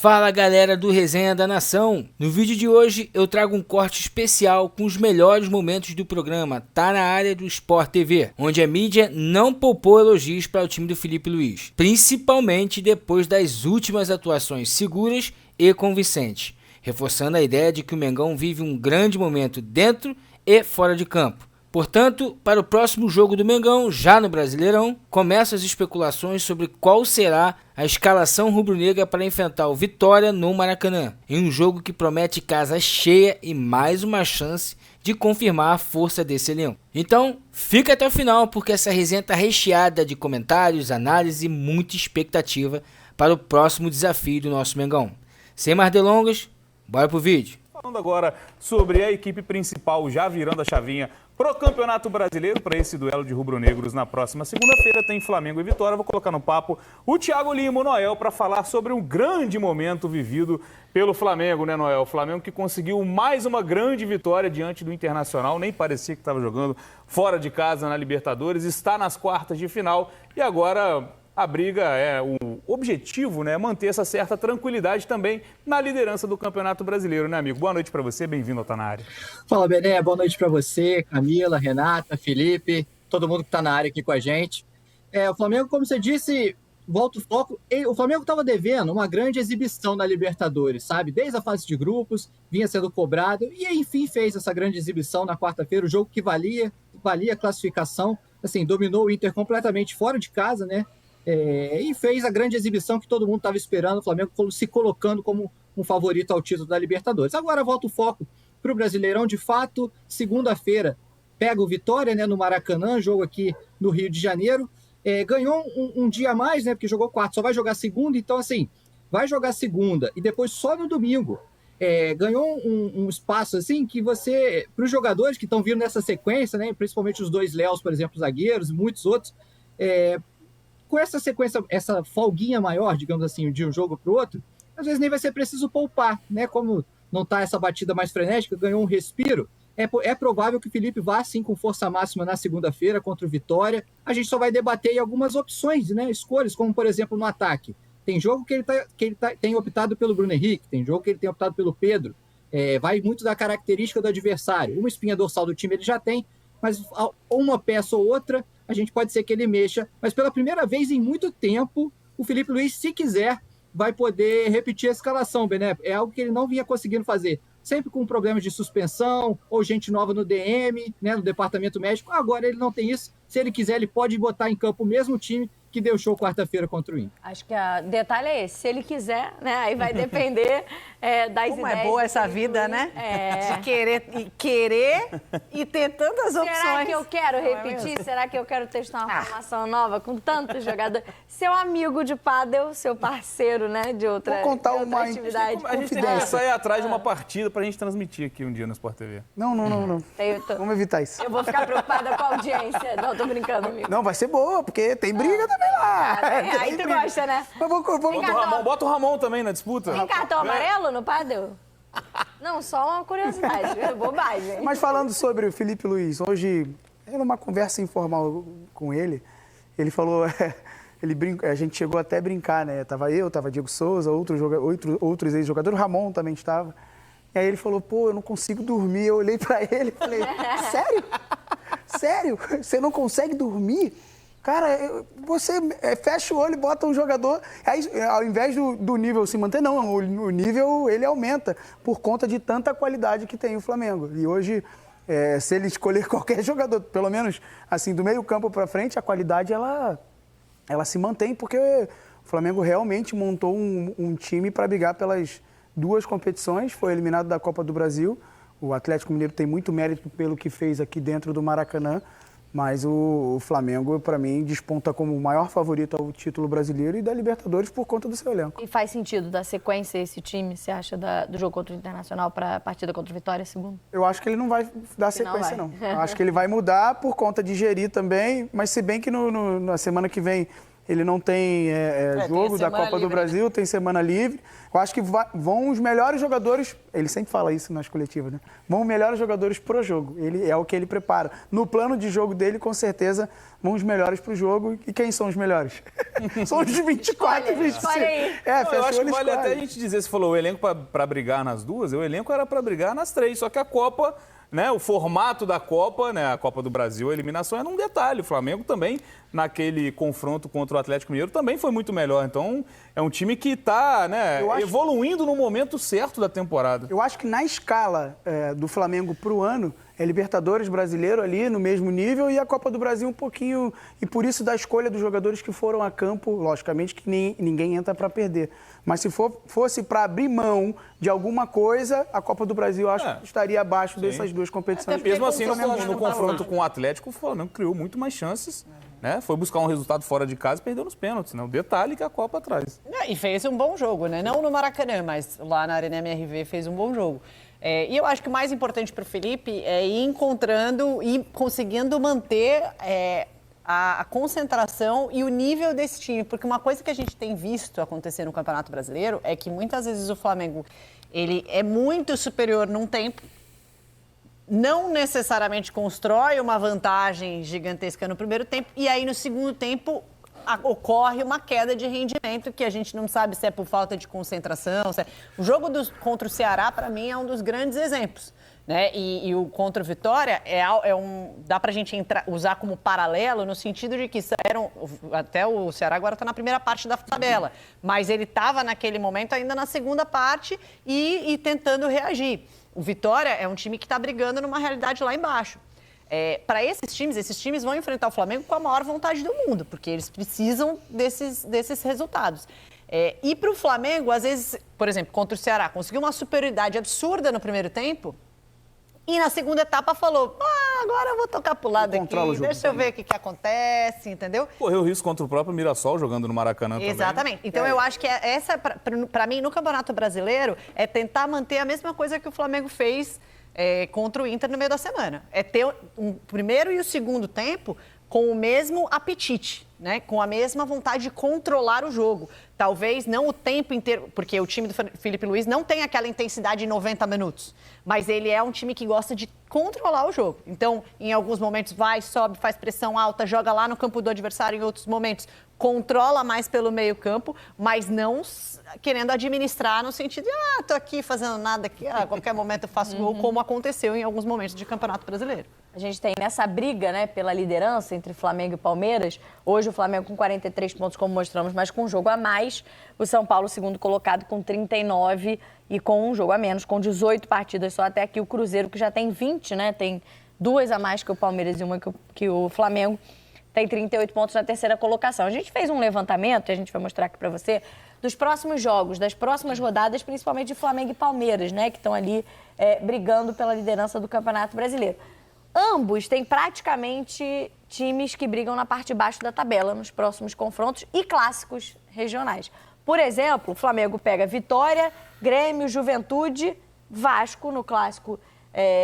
Fala galera do Resenha da Nação, no vídeo de hoje eu trago um corte especial com os melhores momentos do programa Tá na Área do Sport TV, onde a mídia não poupou elogios para o time do Filipe Luís, principalmente depois das últimas atuações seguras e convincentes, reforçando a ideia de que o Mengão vive um grande momento dentro e fora de campo. Portanto, para o próximo jogo do Mengão, já no Brasileirão, começam as especulações sobre qual será a escalação rubro-negra para enfrentar o Vitória no Maracanã, em um jogo que promete casa cheia e mais uma chance de confirmar a força desse elenco. Então, fica até o final, porque essa resenha está recheada de comentários, análise e muita expectativa para o próximo desafio do nosso Mengão. Sem mais delongas, bora pro vídeo. Falando agora sobre a equipe principal já virando a chavinha pro Campeonato Brasileiro, para esse duelo de rubro-negros na próxima segunda-feira tem Flamengo e Vitória. Vou colocar no papo o Thiago Lima, o Noel, para falar sobre um grande momento vivido pelo Flamengo, né, Noel? O Flamengo que conseguiu mais uma grande vitória diante do Internacional, nem parecia que estava jogando fora de casa na Libertadores, está nas quartas de final e agora a briga o objetivo, né, é manter essa certa tranquilidade também na liderança do Campeonato Brasileiro, né, amigo? Boa noite para você, bem-vindo ao Tá na Área. Fala, Bené, boa noite para você, Camila, Renata, Felipe, todo mundo que está na área aqui com a gente. O Flamengo, como você disse, volta o foco. O Flamengo estava devendo uma grande exibição na Libertadores, sabe? Desde a fase de grupos, vinha sendo cobrado e, enfim, fez essa grande exibição na quarta-feira, o jogo que valia a classificação, assim, dominou o Inter completamente fora de casa, né? E fez a grande exibição que todo mundo estava esperando, o Flamengo se colocando como um favorito ao título da Libertadores. Agora volta o foco para o Brasileirão, de fato, segunda-feira pega o Vitória, né, no Maracanã, jogo aqui no Rio de Janeiro, ganhou um dia a mais, né, porque jogou quarta, só vai jogar segunda, então assim, vai jogar segunda e depois só no domingo. Ganhou um espaço assim que você, para os jogadores que estão vindo nessa sequência, né, principalmente os dois Léos, por exemplo, zagueiros, muitos outros, com essa sequência, essa folguinha maior, digamos assim, de um jogo para o outro, às vezes nem vai ser preciso poupar, né? Como não está essa batida mais frenética, ganhou um respiro, é provável que o Felipe vá, sim, com força máxima na segunda-feira contra o Vitória. A gente só vai debater algumas opções, né? Escolhas, como, por exemplo, no ataque. Tem jogo que ele tem optado pelo Bruno Henrique, tem jogo que ele tem optado pelo Pedro. Vai muito da característica do adversário. Uma espinha dorsal do time ele já tem, mas uma peça ou outra a gente pode ser que ele mexa, mas pela primeira vez em muito tempo, o Filipe Luís, se quiser, vai poder repetir a escalação, Bené. É algo que ele não vinha conseguindo fazer, sempre com problemas de suspensão, ou gente nova no DM, né, no departamento médico. Agora ele não tem isso, se ele quiser ele pode botar em campo o mesmo time que deu show quarta-feira contra o Inter. Acho que o detalhe é esse, se ele quiser, né, aí vai depender das Como ideias. É boa essa vida, né? De querer e ter tantas opções. Será que eu quero repetir? Será que eu quero testar uma formação nova com tantos jogadores? Seu amigo de pádel, seu parceiro, né, de outra, Vou contar outra atividade. A gente tem que começar a ir atrás de uma partida pra gente transmitir aqui um dia no Sport TV. Não. Vamos evitar isso. Eu vou ficar preocupada com a audiência. Não, tô brincando, amigo. Não, vai ser boa, porque tem briga também lá. Aí tu gosta, né? Mas Bota o Ramon também na disputa. Tem cartão amarelo no pádel? Não, só uma curiosidade, bobagem. Mas falando sobre o Filipe Luís, hoje, numa conversa informal com ele, ele falou, a gente chegou até a brincar, né? Tava Diego Souza, outros ex-jogadores, o Ramon também estava. E aí ele falou, pô, eu não consigo dormir. Eu olhei pra ele e falei, sério? Sério? Você não consegue dormir? Cara, você fecha o olho e bota um jogador, aí ao invés do nível se manter, não, o nível ele aumenta por conta de tanta qualidade que tem o Flamengo. E hoje, se ele escolher qualquer jogador, pelo menos assim, do meio campo para frente, a qualidade ela se mantém, porque o Flamengo realmente montou um time para brigar pelas duas competições, foi eliminado da Copa do Brasil. O Atlético Mineiro tem muito mérito pelo que fez aqui dentro do Maracanã, mas o Flamengo, para mim, desponta como o maior favorito ao título brasileiro e da Libertadores por conta do seu elenco. E faz sentido dar sequência esse time, você acha, do jogo contra o Internacional para a partida contra o Vitória, segundo? Eu acho que ele não vai dar sequência, não. Eu acho que ele vai mudar por conta de gerir também, mas se bem que na semana que vem ele não tem jogo da Copa do Brasil, tem semana livre. Eu acho que vão os melhores jogadores, ele sempre fala isso nas coletivas, né? Vão os melhores jogadores pro jogo, é o que ele prepara. No plano de jogo dele, com certeza, vão os melhores pro jogo. E quem são os melhores? São os 24 e 25. Eu acho que vale até a gente dizer, você falou o elenco para brigar nas duas, o elenco era para brigar nas três, só que a Copa... Né, o formato da Copa, né, a Copa do Brasil, a eliminação era um detalhe. O Flamengo também, naquele confronto contra o Atlético Mineiro, também foi muito melhor. Então, é um time que está, né, evoluindo no momento certo da temporada. Eu acho que na escala do Flamengo para o ano, é Libertadores brasileiro ali no mesmo nível e a Copa do Brasil um pouquinho... E por isso da escolha dos jogadores que foram a campo, logicamente que ninguém entra para perder. Mas se fosse para abrir mão de alguma coisa, a Copa do Brasil acho que estaria abaixo dessas duas competições. Mesmo assim, no confronto com o Atlético, o Flamengo criou muito mais chances. Né? Foi buscar um resultado fora de casa e perdeu nos pênaltis. Né? O detalhe que a Copa traz. E fez um bom jogo, né? Não no Maracanã, mas lá na Arena MRV fez um bom jogo. E eu acho que o mais importante para o Felipe é ir encontrando e conseguindo manter a concentração e o nível desse time. Porque uma coisa que a gente tem visto acontecer no Campeonato Brasileiro é que muitas vezes o Flamengo ele é muito superior num tempo, não necessariamente constrói uma vantagem gigantesca no primeiro tempo e aí no segundo tempo ocorre uma queda de rendimento que a gente não sabe se é por falta de concentração. O jogo contra o Ceará, para mim, é um dos grandes exemplos. Né? E o contra o Vitória dá pra gente usar como paralelo no sentido de que até o Ceará agora está na primeira parte da tabela, mas ele estava naquele momento ainda na segunda parte e tentando reagir. O Vitória é um time que está brigando numa realidade lá embaixo. Para esses times vão enfrentar o Flamengo com a maior vontade do mundo, porque eles precisam desses resultados. E para o Flamengo, às vezes, por exemplo, contra o Ceará, conseguiu uma superioridade absurda no primeiro tempo e na segunda etapa falou, agora eu vou tocar pro lado aqui, deixa eu ver o que acontece, entendeu? Correu risco contra o próprio Mirassol jogando no Maracanã também. Exatamente. Então eu acho que essa, para mim, no Campeonato Brasileiro, é tentar manter a mesma coisa que o Flamengo fez contra o Inter no meio da semana. É ter o primeiro e o segundo tempo com o mesmo apetite, né? Com a mesma vontade de controlar o jogo. Talvez não o tempo inteiro, porque o time do Felipe Luiz não tem aquela intensidade em 90 minutos, mas ele é um time que gosta de controlar o jogo. Então, em alguns momentos vai, sobe, faz pressão alta, joga lá no campo do adversário, em outros momentos controla mais pelo meio-campo, mas não querendo administrar no sentido de, tô aqui fazendo nada aqui, a qualquer momento eu faço gol, como aconteceu em alguns momentos de Campeonato Brasileiro. A gente tem nessa briga, né, pela liderança entre Flamengo e Palmeiras, hoje o Flamengo com 43 pontos, como mostramos, mas com um jogo a mais, o São Paulo, segundo colocado, com 39 e com um jogo a menos, com 18 partidas só até aqui. O Cruzeiro, que já tem 20, né, tem 2 a mais que o Palmeiras e uma que o Flamengo, tem 38 pontos na terceira colocação. A gente fez um levantamento, e a gente vai mostrar aqui para você, dos próximos jogos, das próximas rodadas, principalmente de Flamengo e Palmeiras, né, que estão ali brigando pela liderança do Campeonato Brasileiro. Ambos têm praticamente times que brigam na parte de baixo da tabela nos próximos confrontos e clássicos regionais. Por exemplo, o Flamengo pega Vitória, Grêmio, Juventude, Vasco no clássico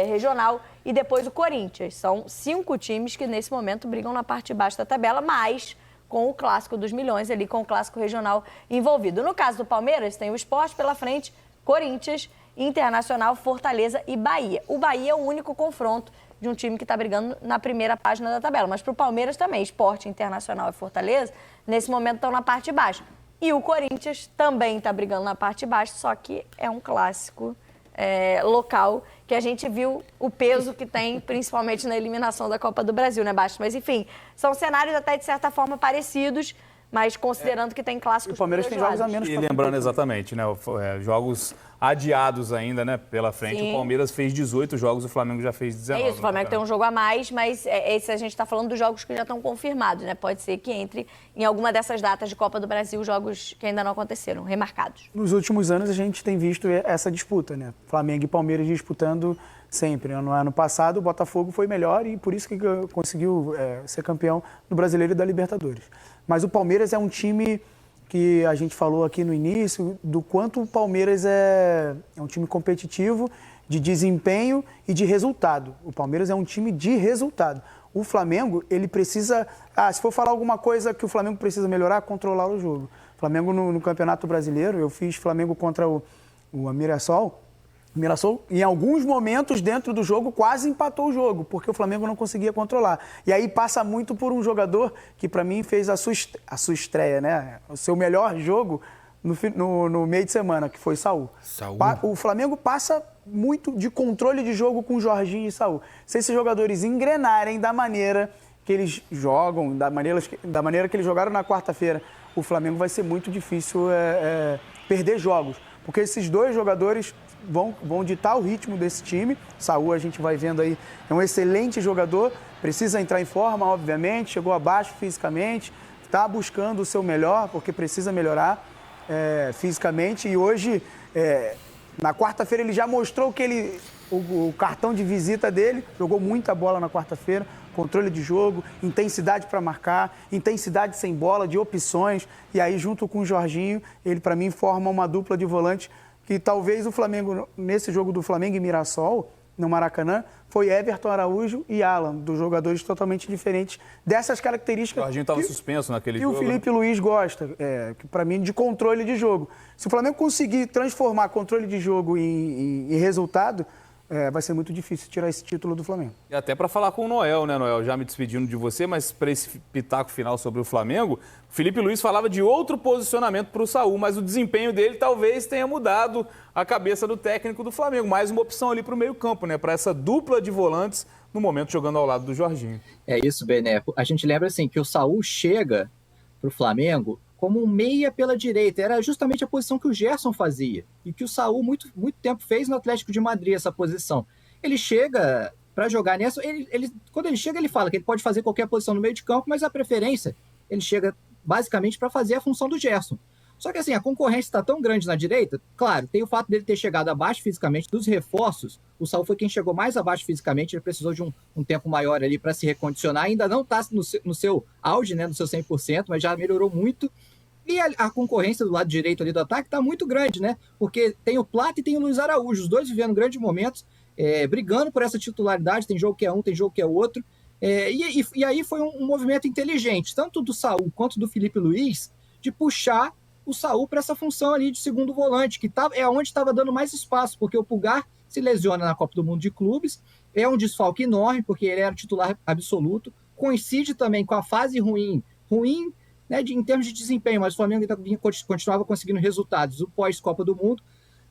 regional e depois o Corinthians. São 5 times que nesse momento brigam na parte de baixo da tabela, mas com o clássico dos milhões ali, com o clássico regional envolvido. No caso do Palmeiras, tem o Sport pela frente, Corinthians, Internacional, Fortaleza e Bahia. O Bahia é o único confronto de um time que está brigando na primeira página da tabela. Mas para o Palmeiras também, Sport, Internacional e Fortaleza, nesse momento estão na parte de baixo. E o Corinthians também está brigando na parte de baixo, só que é um clássico local, que a gente viu o peso que tem, principalmente na eliminação da Copa do Brasil, né, Baixo? Mas, enfim, são cenários até, de certa forma, parecidos, mas considerando que tem clássicos. O Palmeiras tem jogos a menos. E lembrando exatamente, né, jogos adiados ainda, né, pela frente. Sim. O Palmeiras fez 18 jogos, o Flamengo já fez 19. É isso, o Flamengo tem um jogo a mais, mas esse a gente está falando dos jogos que já estão confirmados, né? Pode ser que entre em alguma dessas datas de Copa do Brasil jogos que ainda não aconteceram, remarcados. Nos últimos anos a gente tem visto essa disputa, né? Flamengo e Palmeiras disputando sempre. No ano passado o Botafogo foi melhor e por isso que conseguiu ser campeão do Brasileiro e da Libertadores. Mas o Palmeiras é um time que a gente falou aqui no início, do quanto o Palmeiras é um time competitivo, de desempenho e de resultado. O Palmeiras é um time de resultado. o Flamengo, ele precisa... se for falar alguma coisa que o Flamengo precisa melhorar, controlar o jogo. O Flamengo no Campeonato Brasileiro, eu fiz Flamengo contra o Mirassol. O Mirassol, em alguns momentos dentro do jogo, quase empatou o jogo, porque o Flamengo não conseguia controlar. E aí passa muito por um jogador que, para mim, fez a sua estreia, né? O seu melhor jogo no meio de semana, que foi Saúl. O Flamengo passa muito de controle de jogo com Jorginho e Saúl. Se esses jogadores engrenarem da maneira que eles jogam, da maneira que eles jogaram na quarta-feira, o Flamengo vai ser muito difícil perder jogos. Porque esses dois jogadores vão ditar o ritmo desse time. Saúl, a gente vai vendo aí, é um excelente jogador, precisa entrar em forma, obviamente, chegou abaixo fisicamente, está buscando o seu melhor, porque precisa melhorar fisicamente. E hoje, na quarta-feira, ele já mostrou que o cartão de visita dele, jogou muita bola na quarta-feira, controle de jogo, intensidade para marcar, intensidade sem bola, de opções. E aí, junto com o Jorginho, ele, para mim, forma uma dupla de volante que talvez o Flamengo, nesse jogo do Flamengo e Mirassol, no Maracanã, foi Everton Araújo e Alan, dos jogadores totalmente diferentes dessas características. O Jorginho estava suspenso naquele jogo. E o Felipe Luiz gosta, para mim, de controle de jogo. Se o Flamengo conseguir transformar controle de jogo em resultado, vai ser muito difícil tirar esse título do Flamengo. E até para falar com o Noel, né, Noel? Já me despedindo de você, mas para esse pitaco final sobre o Flamengo, o Felipe Luiz falava de outro posicionamento para o Saúl, mas o desempenho dele talvez tenha mudado a cabeça do técnico do Flamengo. Mais uma opção ali para o meio-campo, né? Para essa dupla de volantes, no momento jogando ao lado do Jorginho. É isso, Bené. A gente lembra assim que o Saúl chega para o Flamengo como um meia pela direita. Era justamente a posição que o Gerson fazia e que o Saúl muito tempo fez no Atlético de Madrid, essa posição. Ele chega para jogar nessa, quando ele chega, ele fala que ele pode fazer qualquer posição no meio de campo, mas a preferência, ele chega basicamente para fazer a função do Gerson. Só que assim, a concorrência está tão grande na direita, claro, tem o fato dele ter chegado abaixo fisicamente, dos reforços, o Saúl foi quem chegou mais abaixo fisicamente, ele precisou de um tempo maior ali para se recondicionar, ainda não está no seu auge, né, no seu 100%, mas já melhorou muito. E a concorrência do lado direito ali do ataque está muito grande, né? Porque tem o Plata e tem o Luiz Araújo, os dois vivendo grandes momentos, brigando por essa titularidade, tem jogo que é um, tem jogo que é outro. E aí foi um movimento inteligente, tanto do Saúl quanto do Felipe Luiz, de puxar o Saúl para essa função ali de segundo volante, que é onde estava dando mais espaço, porque o Pulgar se lesiona na Copa do Mundo de Clubes, é um desfalque enorme, porque ele era titular absoluto, coincide também com a fase ruim, né, em termos de desempenho, mas o Flamengo continuava conseguindo resultados do pós-Copa do Mundo,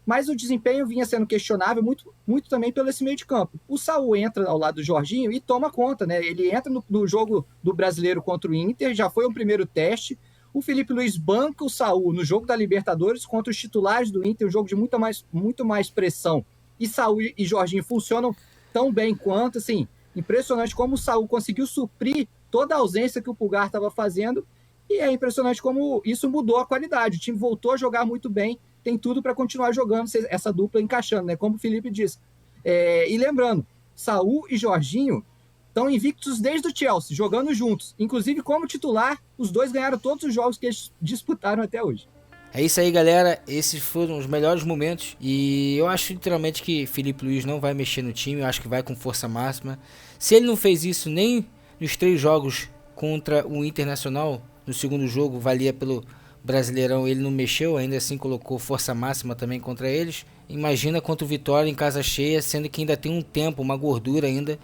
mas o desempenho vinha sendo questionável muito também pelo esse meio de campo. O Saúl entra ao lado do Jorginho e toma conta, né? Ele entra no jogo do Brasileiro contra o Inter, já foi um primeiro teste. O Felipe Luiz banca o Saúl no jogo da Libertadores contra os titulares do Inter, um jogo de muito mais pressão. E Saúl e Jorginho funcionam tão bem quanto, assim, impressionante como o Saúl conseguiu suprir toda a ausência que o Pulgar estava fazendo. E é impressionante como isso mudou a qualidade. O time voltou a jogar muito bem, tem tudo para continuar jogando, essa dupla encaixando, né? Como o Felipe disse. E lembrando, Saúl e Jorginho estão invictos desde o Chelsea, jogando juntos. Inclusive, como titular, os dois ganharam todos os jogos que eles disputaram até hoje. É isso aí, galera. Esses foram os melhores momentos. E eu acho literalmente que Felipe Luiz não vai mexer no time. Eu acho que vai com força máxima. Se ele não fez isso nem nos 3 jogos contra o Internacional, no segundo jogo valia pelo Brasileirão, ele não mexeu, ainda assim colocou força máxima também contra eles. Imagina contra o Vitória em casa cheia, sendo que ainda tem um tempo, uma gordura ainda,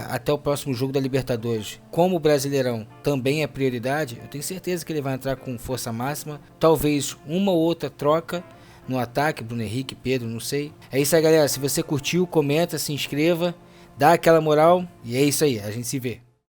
até o próximo jogo da Libertadores. Como o Brasileirão também é prioridade, eu tenho certeza que ele vai entrar com força máxima. Talvez uma ou outra troca no ataque, Bruno Henrique, Pedro, não sei. É isso aí, galera. Se você curtiu, comenta, se inscreva, dá aquela moral. E é isso aí, a gente se vê.